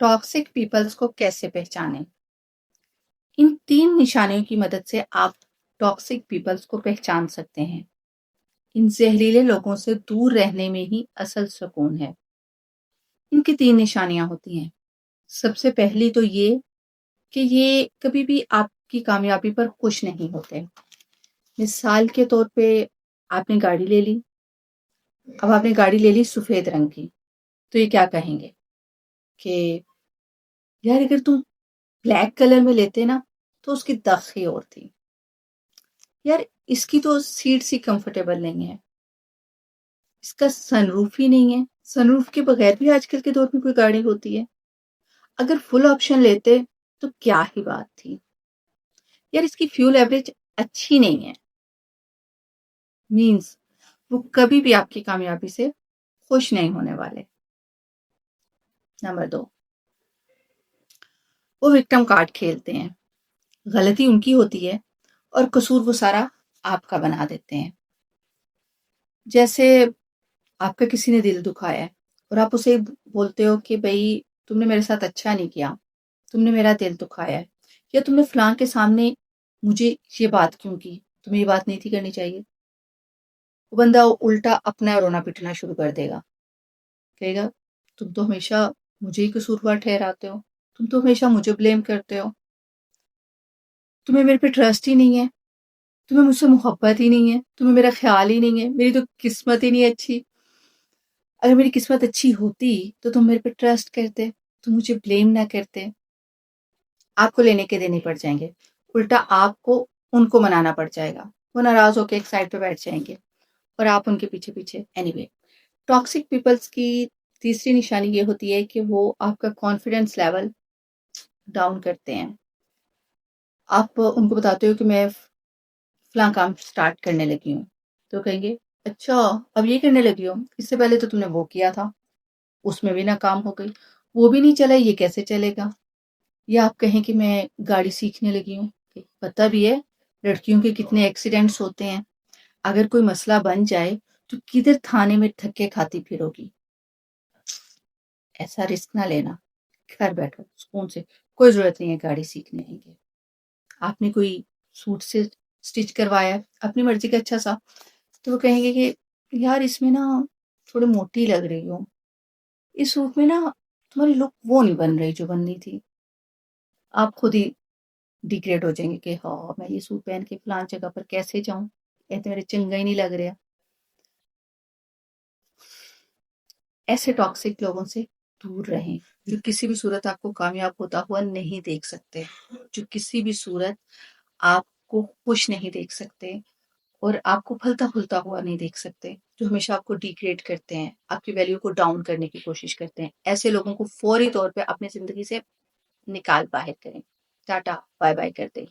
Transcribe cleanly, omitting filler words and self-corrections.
Toxic peoples को कैसे पहचानें? इन 3 निशानियों की मदद से आप टॉक्सिक पीपल्स को पहचान सकते हैं। इन जहरीले लोगों से दूर रहने में ही असल सुकून है। इनकी 3 निशानियां होती हैं। सबसे पहली तो ये कि ये कभी भी आपकी कामयाबी पर खुश नहीं होते। मिसाल के तौर पे आपने गाड़ी ले ली, अब आपने गाड़ी ले ली सफेद रंग की, तो ये क्या कहेंगे कि यार अगर तुम ब्लैक कलर में लेते ना तो उसकी दख ही और थी। यार इसकी तो सीट सी कंफर्टेबल नहीं है, इसका सनरूफ ही नहीं है। सनरूफ के बगैर भी आजकल के दौर में कोई गाड़ी होती है। अगर फुल ऑप्शन लेते तो क्या ही बात थी। यार इसकी फ्यूल एवरेज अच्छी नहीं है। मींस वो कभी भी आपकी कामयाबी से खुश नहीं होने वाले। नंबर 2, वो विक्टिम कार्ड खेलते हैं। गलती उनकी होती है और कसूर वो सारा आपका बना देते हैं। जैसे आपका किसी ने दिल दुखाया है और आप उसे बोलते हो कि भाई तुमने मेरे साथ अच्छा नहीं किया, तुमने मेरा दिल दुखाया है, या तुमने फलां के सामने मुझे ये बात क्यों की, तुम्हें ये बात नहीं थी करनी चाहिए। वो बंदा उल्टा अपना रोना पिटना शुरू कर देगा, कहेगा तुम तो हमेशा मुझे ही कसूरवार ठहराते हो, तुम तो हमेशा मुझे ब्लेम करते हो, तुम्हें मेरे पे ट्रस्ट ही नहीं है, तुम्हें मुझसे मोहब्बत ही नहीं है, तुम्हें मेरा ख्याल ही नहीं है, मेरी तो किस्मत ही नहीं अच्छी। अगर मेरी किस्मत अच्छी होती तो तुम मेरे पे ट्रस्ट करते, तुम मुझे ब्लेम ना करते। आपको लेने के देने पड़ जाएंगे, उल्टा आपको उनको मनाना पड़ जाएगा। वो नाराज होकर एक साइड पे बैठ जाएंगे और आप उनके पीछे पीछे। एनीवे, टॉक्सिक पीपल्स की तीसरी निशानी ये होती है कि वो आपका कॉन्फिडेंस लेवल डाउन करते हैं। आप उनको बताते हो कि मैं फलां काम स्टार्ट करने लगी हूँ, तो कहेंगे अच्छा अब ये करने लगी हो, इससे पहले तो तुमने वो किया था, उसमें भी नाकाम हो गई, वो भी नहीं चला, ये कैसे चलेगा। या आप कहें कि मैं गाड़ी सीखने लगी हूँ, पता भी है लड़कियों के कितने एक्सीडेंट्स होते हैं, अगर कोई मसला बन जाए तो किधर थाने में धक्के खाती फिरोगी। ऐसा रिस्क ना लेना, घर बैठो सुकून से, कोई जरूरत नहीं है गाड़ी सीखने की। आपने कोई सूट से स्टिच करवाया अपनी मर्जी का अच्छा सा, तो वो कहेंगे कि यार इसमें ना थोड़ी मोटी लग रही हो, इस सूट में ना तुम्हारी लुक वो नहीं बन रही जो बननी थी। आप खुद ही डिग्रेड हो जाएंगे कि हाँ मैं ये सूट पहन के फलान जगह पर कैसे जाऊं, ये तो मेरे चंगा ही नहीं लग रहा। ऐसे टॉक्सिक लोगों से दूर रहें, जो किसी भी सूरत आपको कामयाब होता हुआ नहीं देख सकते, जो किसी भी सूरत आपको खुश नहीं देख सकते और आपको फलता फूलता हुआ नहीं देख सकते, जो हमेशा आपको डिग्रेड करते हैं, आपकी वैल्यू को डाउन करने की कोशिश करते हैं। ऐसे लोगों को फौरी तौर पे अपनी जिंदगी से निकाल बाहर करें। टाटा बाय बाय कर दें।